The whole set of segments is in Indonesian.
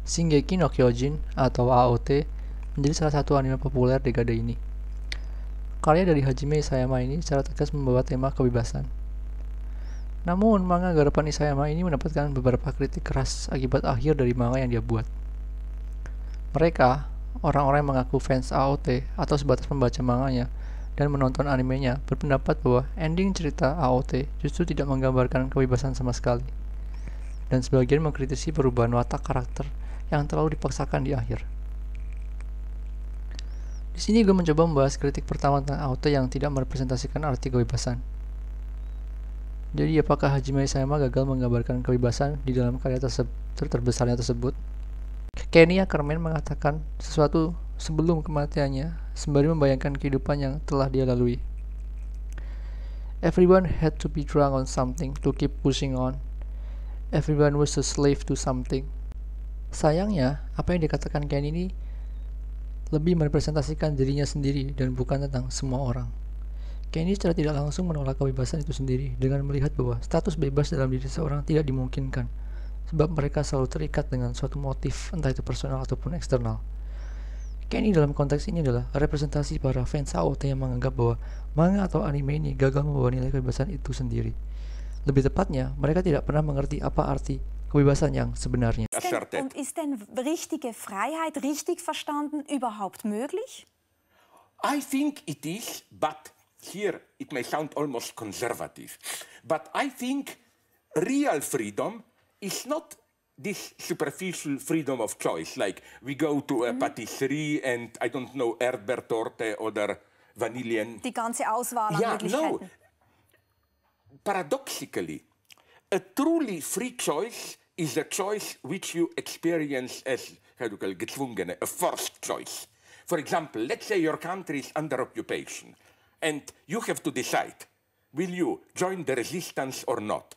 Shingeki no Kyojin atau AOT menjadi salah satu anime populer dekade ini. Karya dari Hajime Isayama ini secara tegas membawa tema kebebasan. Namun, manga garapan Isayama ini mendapatkan beberapa kritik keras akibat akhir dari manga yang dia buat. Mereka, orang-orang yang mengaku fans AOT atau sebatas membaca manganya dan menonton animenya, berpendapat bahwa ending cerita AOT justru tidak menggambarkan kebebasan sama sekali. Dan sebagian mengkritisi perubahan watak karakter yang terlalu dipaksakan di akhir. Di sini gue mencoba membahas kritik pertama tentang AOT yang tidak merepresentasikan arti kebebasan. Jadi apakah Hajime Isayama gagal menggambarkan kebebasan di dalam karya terbesarnya tersebut? Kenny Ackerman mengatakan sesuatu sebelum kematiannya sembari membayangkan kehidupan yang telah dia lalui. Everyone had to be drunk on something to keep pushing on. Everyone was a slave to something. Sayangnya, apa yang dikatakan Kenny ini lebih merepresentasikan dirinya sendiri dan bukan tentang semua orang. Kenny secara tidak langsung menolak kebebasan itu sendiri dengan melihat bahwa status bebas dalam diri seorang tidak dimungkinkan sebab mereka selalu terikat dengan suatu motif entah itu personal ataupun eksternal. Kenny dalam konteks ini adalah representasi para fans AOT yang menganggap bahwa manga atau anime ini gagal membawa nilai kebebasan itu sendiri. Lebih tepatnya, mereka tidak pernah mengerti apa arti kebebasan yang sebenarnya. Und ist denn richtige Freiheit, richtig verstanden, überhaupt möglich? I think it is, but here it may sound almost conservative, but I think real freedom is not this superficial freedom of choice, like we go to a patisserie and I don't know, Erdbeertorte oder Vanillen. Die ganze Auswahl an Möglichkeiten. No. Paradoxically, a truly free choice is a choice which you experience as gezwungene, a forced choice. For example, let's say your country is under occupation and you have to decide, will you join the resistance or not?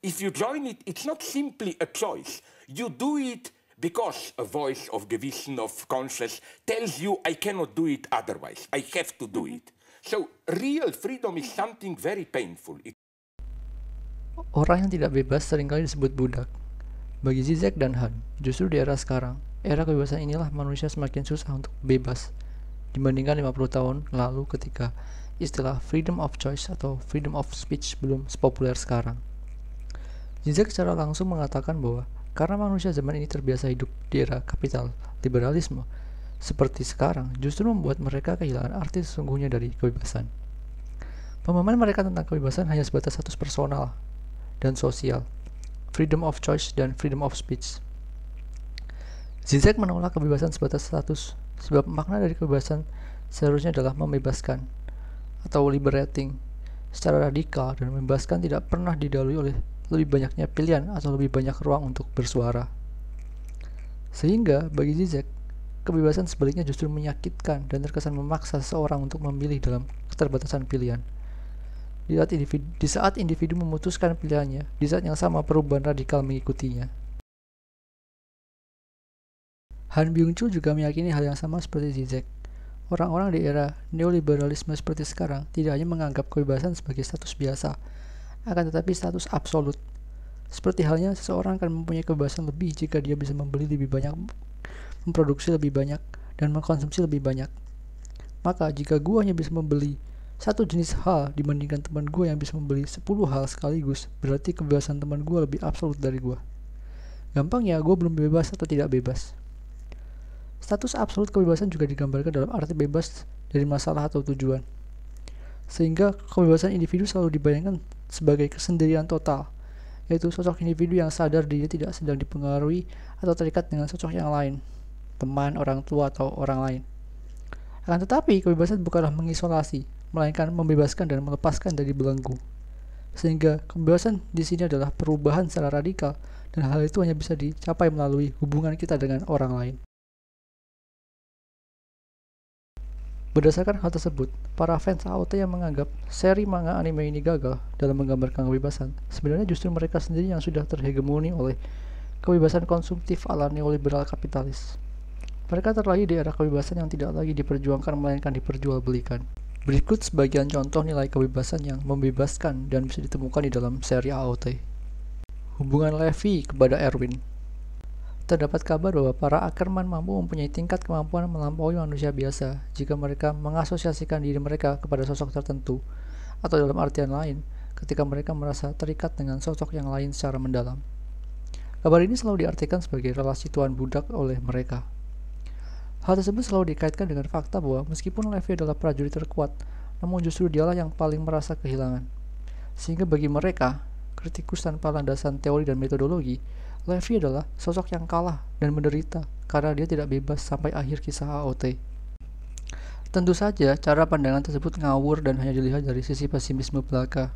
If you join it, it's not simply a choice. You do it because a voice of Gewissen, of conscience, tells you, I cannot do it otherwise. I have to do it. So real freedom is something very painful. Orang yang tidak bebas seringkali disebut budak. Bagi Zizek dan Han, justru di era sekarang, era kebebasan inilah manusia semakin susah untuk bebas dibandingkan 50 tahun lalu ketika istilah freedom of choice atau freedom of speech belum sepopuler sekarang. Zizek secara langsung mengatakan bahwa karena manusia zaman ini terbiasa hidup di era kapital liberalisme seperti sekarang justru membuat mereka kehilangan arti sesungguhnya dari kebebasan. Pemahaman mereka tentang kebebasan hanya sebatas status personal dan sosial, freedom of choice dan freedom of speech. Zizek menolak kebebasan sebatas status, sebab makna dari kebebasan seharusnya adalah membebaskan atau liberating secara radikal dan membebaskan tidak pernah didahului oleh lebih banyaknya pilihan atau lebih banyak ruang untuk bersuara. Sehingga bagi Zizek, kebebasan sebaliknya justru menyakitkan dan terkesan memaksa seseorang untuk memilih dalam keterbatasan pilihan. Di saat individu memutuskan pilihannya, di saat yang sama perubahan radikal mengikutinya. Han Byung-chul juga meyakini hal yang sama seperti Zizek. Orang-orang di era neoliberalisme seperti sekarang tidak hanya menganggap kebebasan sebagai status biasa, akan tetapi status absolut. Seperti halnya seseorang akan mempunyai kebebasan lebih jika dia bisa membeli lebih banyak, memproduksi lebih banyak, dan mengkonsumsi lebih banyak. Maka jika gue hanya bisa membeli satu jenis hal dibandingkan teman gue yang bisa membeli 10 hal sekaligus, berarti kebebasan teman gue lebih absolut dari gue. Gampangnya, gue belum bebas atau tidak bebas. Status absolut kebebasan juga digambarkan dalam arti bebas dari masalah atau tujuan. Sehingga kebebasan individu selalu dibayangkan sebagai kesendirian total, yaitu sosok individu yang sadar dirinya tidak sedang dipengaruhi atau terikat dengan sosok yang lain, teman, orang tua, atau orang lain. Akan tetapi, kebebasan bukanlah mengisolasi, melainkan membebaskan dan melepaskan dari belenggu. Sehingga kebebasan di sini adalah perubahan secara radikal, dan hal itu hanya bisa dicapai melalui hubungan kita dengan orang lain. Berdasarkan hal tersebut, para fans AOT yang menganggap seri manga anime ini gagal dalam menggambarkan kebebasan, sebenarnya justru mereka sendiri yang sudah terhegemoni oleh kebebasan konsumtif ala neoliberal kapitalis. Mereka terlahir di era kebebasan yang tidak lagi diperjuangkan melainkan diperjualbelikan. Berikut sebagian contoh nilai kebebasan yang membebaskan dan bisa ditemukan di dalam seri AOT. Hubungan Levi kepada Erwin. Terdapat kabar bahwa para Ackerman mampu mempunyai tingkat kemampuan melampaui manusia biasa jika mereka mengasosiasikan diri mereka kepada sosok tertentu, atau dalam artian lain, ketika mereka merasa terikat dengan sosok yang lain secara mendalam. Kabar ini selalu diartikan sebagai relasi tuan budak oleh mereka. Hal tersebut selalu dikaitkan dengan fakta bahwa meskipun Levi adalah prajurit terkuat, namun justru dialah yang paling merasa kehilangan. Sehingga bagi mereka, kritikus tanpa landasan teori dan metodologi, Levi adalah sosok yang kalah dan menderita karena dia tidak bebas sampai akhir kisah AOT. Tentu saja, cara pandangan tersebut ngawur dan hanya dilihat dari sisi pesimisme belaka.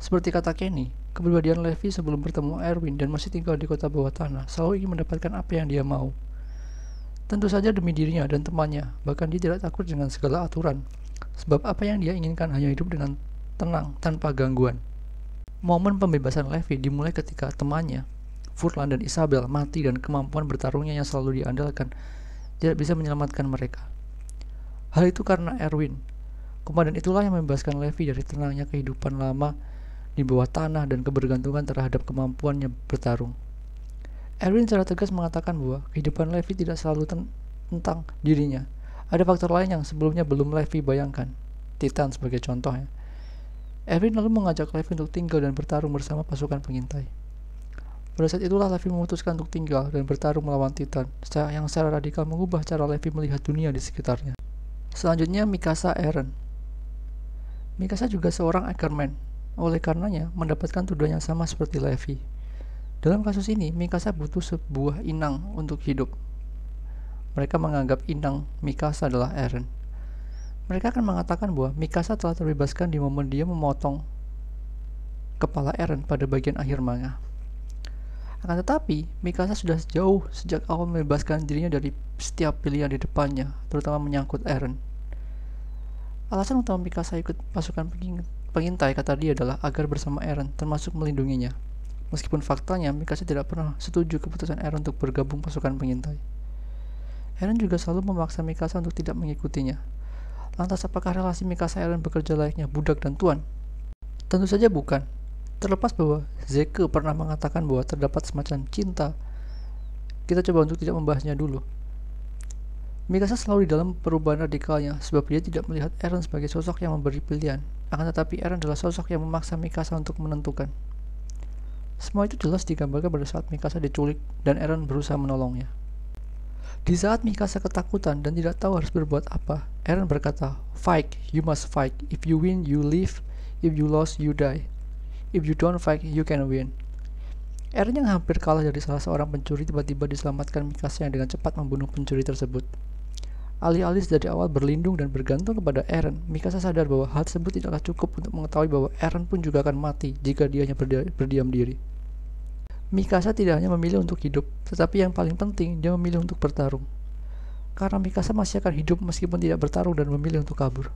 Seperti kata Kenny, kepribadian Levi sebelum bertemu Erwin dan masih tinggal di kota bawah tanah selalu ingin mendapatkan apa yang dia mau. Tentu saja demi dirinya dan temannya, bahkan dia tidak takut dengan segala aturan, sebab apa yang dia inginkan hanya hidup dengan tenang tanpa gangguan. Momen pembebasan Levi dimulai ketika temannya, Furlan dan Isabel, mati dan kemampuan bertarungnya yang selalu diandalkan tidak bisa menyelamatkan mereka. Hal itu karena Erwin. Komandan itulah yang membebaskan Levi dari tenangnya kehidupan lama di bawah tanah dan kebergantungan terhadap kemampuannya bertarung. Erwin secara tegas mengatakan bahwa kehidupan Levi tidak selalu tentang dirinya. Ada faktor lain yang sebelumnya belum Levi bayangkan, Titan sebagai contohnya. Erwin lalu mengajak Levi untuk tinggal dan bertarung bersama pasukan pengintai. Pada saat itulah Levi memutuskan untuk tinggal dan bertarung melawan Titan, yang secara radikal mengubah cara Levi melihat dunia di sekitarnya. Selanjutnya, Mikasa Eren. Mikasa juga seorang Ackerman, oleh karenanya mendapatkan tuduhan yang sama seperti Levi. Dalam kasus ini, Mikasa butuh sebuah inang untuk hidup. Mereka menganggap inang Mikasa adalah Eren. Mereka akan mengatakan bahwa Mikasa telah terbebaskan di momen dia memotong kepala Eren pada bagian akhir manga. Akan tetapi, Mikasa sudah jauh sejak awal membebaskan dirinya dari setiap pilihan di depannya, terutama menyangkut Eren. Alasan utama Mikasa ikut pasukan pengintai, kata dia, adalah agar bersama Eren, termasuk melindunginya. Meskipun faktanya, Mikasa tidak pernah setuju keputusan Eren untuk bergabung pasukan pengintai. Eren juga selalu memaksa Mikasa untuk tidak mengikutinya. Lantas apakah relasi Mikasa-Eren bekerja layaknya budak dan tuan? Tentu saja bukan. Terlepas bahwa Zeke pernah mengatakan bahwa terdapat semacam cinta, kita coba untuk tidak membahasnya dulu. Mikasa selalu di dalam perubahan radikalnya, sebab dia tidak melihat Eren sebagai sosok yang memberi pilihan, akan tetapi Eren adalah sosok yang memaksa Mikasa untuk menentukan. Semua itu jelas digambarkan pada saat Mikasa diculik dan Eren berusaha menolongnya. Di saat Mikasa ketakutan dan tidak tahu harus berbuat apa, Eren berkata, "Fight, you must fight. If you win, you live. If you lose, you die. If you don't fight, you can win." Eren yang hampir kalah dari salah seorang pencuri tiba-tiba diselamatkan Mikasa yang dengan cepat membunuh pencuri tersebut. Alih-alih dari awal berlindung dan bergantung kepada Eren, Mikasa sadar bahwa hal tersebut tidaklah cukup untuk mengetahui bahwa Eren pun juga akan mati jika dia hanya berdiam diri. Mikasa tidak hanya memilih untuk hidup, tetapi yang paling penting, dia memilih untuk bertarung. Karena Mikasa masih akan hidup meskipun tidak bertarung dan memilih untuk kabur.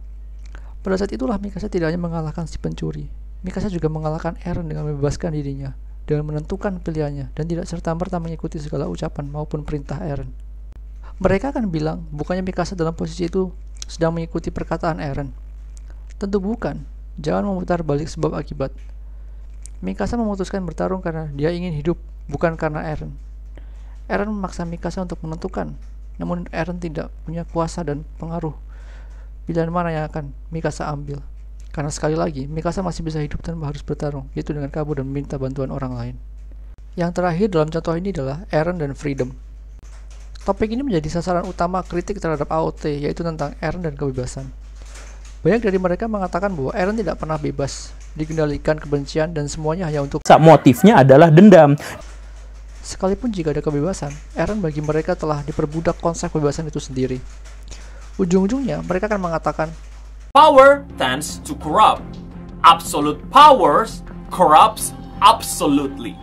Pada saat itulah Mikasa tidak hanya mengalahkan si pencuri, Mikasa juga mengalahkan Eren dengan membebaskan dirinya, dengan menentukan pilihannya, dan tidak serta-merta mengikuti segala ucapan maupun perintah Eren. Mereka akan bilang, bukannya Mikasa dalam posisi itu sedang mengikuti perkataan Eren. Tentu bukan, jangan memutar balik sebab akibat. Mikasa memutuskan bertarung karena dia ingin hidup, bukan karena Eren. Eren memaksa Mikasa untuk menentukan, namun Eren tidak punya kuasa dan pengaruh pilihan mana yang akan Mikasa ambil. Karena sekali lagi, Mikasa masih bisa hidup tanpa harus bertarung, yaitu dengan kabur dan meminta bantuan orang lain. Yang terakhir dalam contoh ini adalah Eren dan Freedom. Topik ini menjadi sasaran utama kritik terhadap AOT, yaitu tentang Eren dan kebebasan. Banyak dari mereka mengatakan bahwa Eren tidak pernah bebas, dikendalikan kebencian dan semuanya hanya untuk motifnya adalah dendam. Sekalipun jika ada kebebasan, Eren bagi mereka telah diperbudak konsep kebebasan itu sendiri. Ujung-ujungnya mereka akan mengatakan, power tends to corrupt. Absolute powers corrupts absolutely.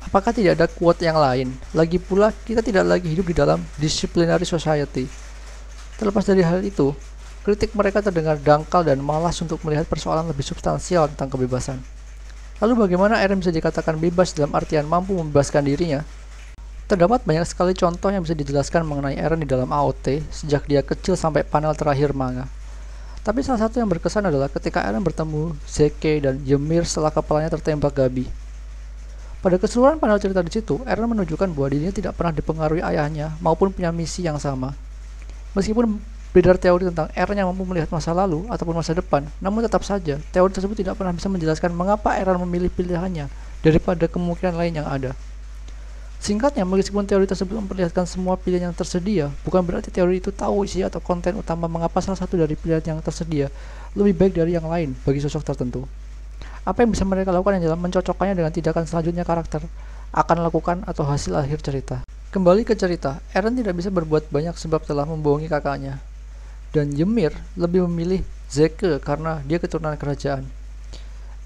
apakah tidak ada quote yang lain? Lagi pula, kita tidak lagi hidup di dalam disciplinary society. Terlepas dari hal itu, kritik mereka terdengar dangkal dan malas untuk melihat persoalan lebih substansial tentang kebebasan. Lalu bagaimana Eren bisa dikatakan bebas dalam artian mampu membebaskan dirinya? Terdapat banyak sekali contoh yang bisa dijelaskan mengenai Eren di dalam AOT sejak dia kecil sampai panel terakhir manga. Tapi salah satu yang berkesan adalah ketika Eren bertemu Zeke dan Ymir setelah kepalanya tertembak Gabi. Pada keseluruhan panel cerita di situ, Eren menunjukkan bahwa dirinya tidak pernah dipengaruhi ayahnya maupun punya misi yang sama. Meskipun beredar teori tentang Eren yang mampu melihat masa lalu ataupun masa depan, namun tetap saja teori tersebut tidak pernah bisa menjelaskan mengapa Eren memilih pilihannya daripada kemungkinan lain yang ada. Singkatnya, meskipun teori tersebut memperlihatkan semua pilihan yang tersedia, bukan berarti teori itu tahu isi atau konten utama mengapa salah satu dari pilihan yang tersedia lebih baik dari yang lain bagi sosok tertentu. Apa yang bisa mereka lakukan adalah mencocokkannya dengan tindakan selanjutnya karakter akan lakukan atau hasil akhir cerita. Kembali ke cerita, Eren tidak bisa berbuat banyak sebab telah membohongi kakaknya. Dan Ymir lebih memilih Zeke karena dia keturunan kerajaan.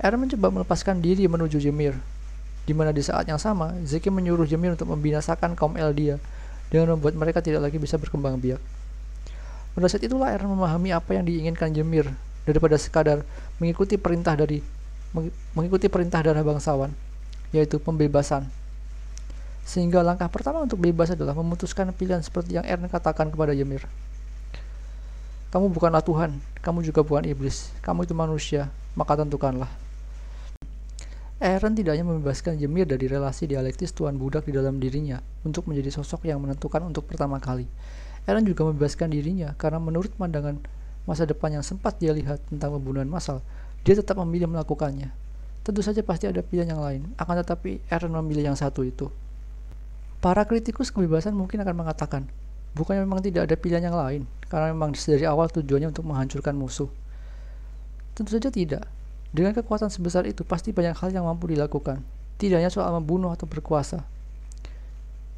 Eren mencoba melepaskan diri menuju Ymir, di mana di saat yang sama, Zeke menyuruh Ymir untuk membinasakan kaum Eldia dengan membuat mereka tidak lagi bisa berkembang biak. Pada saat itulah Eren memahami apa yang diinginkan Ymir daripada sekadar mengikuti perintah darah bangsawan, yaitu pembebasan. Sehingga langkah pertama untuk bebas adalah memutuskan pilihan seperti yang Eren katakan kepada Ymir. Kamu bukanlah Tuhan, kamu juga bukan iblis, kamu itu manusia, maka tentukanlah. Eren tidak hanya membebaskan Ymir dari relasi dialektis tuan budak di dalam dirinya untuk menjadi sosok yang menentukan untuk pertama kali. Eren juga membebaskan dirinya karena menurut pandangan masa depan yang sempat dia lihat tentang pembunuhan massal, dia tetap memilih melakukannya. Tentu saja pasti ada pilihan yang lain, akan tetapi Eren memilih yang satu itu. Para kritikus kebebasan mungkin akan mengatakan, bukannya memang tidak ada pilihan yang lain, karena memang dari awal tujuannya untuk menghancurkan musuh. Tentu saja tidak. Dengan kekuatan sebesar itu, pasti banyak hal yang mampu dilakukan. Tidak hanya soal membunuh atau berkuasa.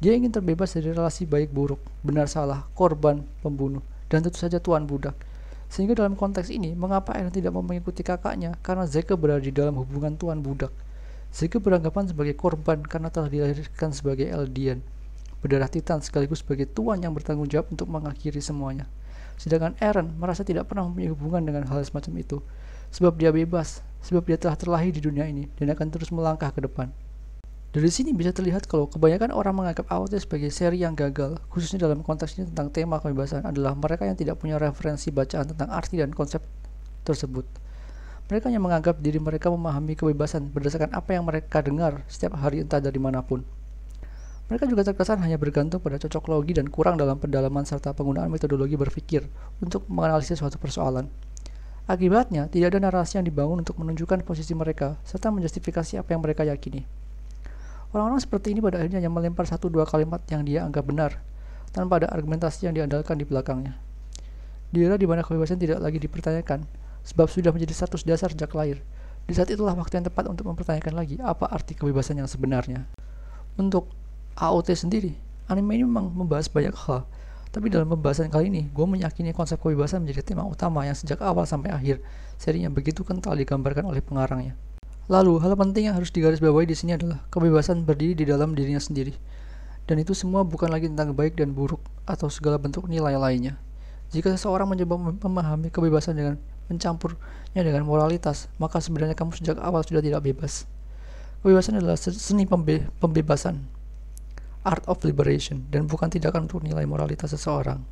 Dia ingin terbebas dari relasi baik buruk, benar salah, korban, pembunuh, dan tentu saja tuan budak. Sehingga dalam konteks ini, mengapa Eren tidak mau mengikuti kakaknya? Karena Zeke berada di dalam hubungan tuan budak. Zeke beranggapan sebagai korban karena telah dilahirkan sebagai Eldian, berdarah Titan sekaligus sebagai tuan yang bertanggung jawab untuk mengakhiri semuanya. Sedangkan Eren merasa tidak pernah mempunyai hubungan dengan hal semacam itu, sebab dia bebas, sebab dia telah terlahir di dunia ini dan akan terus melangkah ke depan. Dari sini bisa terlihat kalau kebanyakan orang menganggap AOT sebagai seri yang gagal, khususnya dalam konteks ini tentang tema kebebasan, adalah mereka yang tidak punya referensi bacaan tentang arti dan konsep tersebut. Mereka hanya menganggap diri mereka memahami kebebasan berdasarkan apa yang mereka dengar setiap hari entah dari manapun. Mereka juga terkesan hanya bergantung pada cocok logi dan kurang dalam pendalaman serta penggunaan metodologi berpikir untuk menganalisis suatu persoalan. Akibatnya, tidak ada narasi yang dibangun untuk menunjukkan posisi mereka serta menjustifikasi apa yang mereka yakini. Orang-orang seperti ini pada akhirnya hanya melempar 1-2 kalimat yang dia anggap benar, tanpa ada argumentasi yang diandalkan di belakangnya. Di era di mana kebebasan tidak lagi dipertanyakan, sebab sudah menjadi status dasar sejak lahir, di saat itulah waktu yang tepat untuk mempertanyakan lagi apa arti kebebasan yang sebenarnya. Untuk AOT sendiri, anime ini memang membahas banyak hal, tapi dalam pembahasan kali ini, gue meyakini konsep kebebasan menjadi tema utama yang sejak awal sampai akhir serinya begitu kental digambarkan oleh pengarangnya. Lalu, hal penting yang harus digarisbawahi di sini adalah kebebasan berdiri di dalam dirinya sendiri. Dan itu semua bukan lagi tentang baik dan buruk atau segala bentuk nilai lainnya. Jika seseorang mencoba memahami kebebasan dengan mencampurnya dengan moralitas, maka sebenarnya kamu sejak awal sudah tidak bebas. Kebebasan adalah seni pembebasan, art of liberation, dan bukan tindakan untuk nilai moralitas seseorang.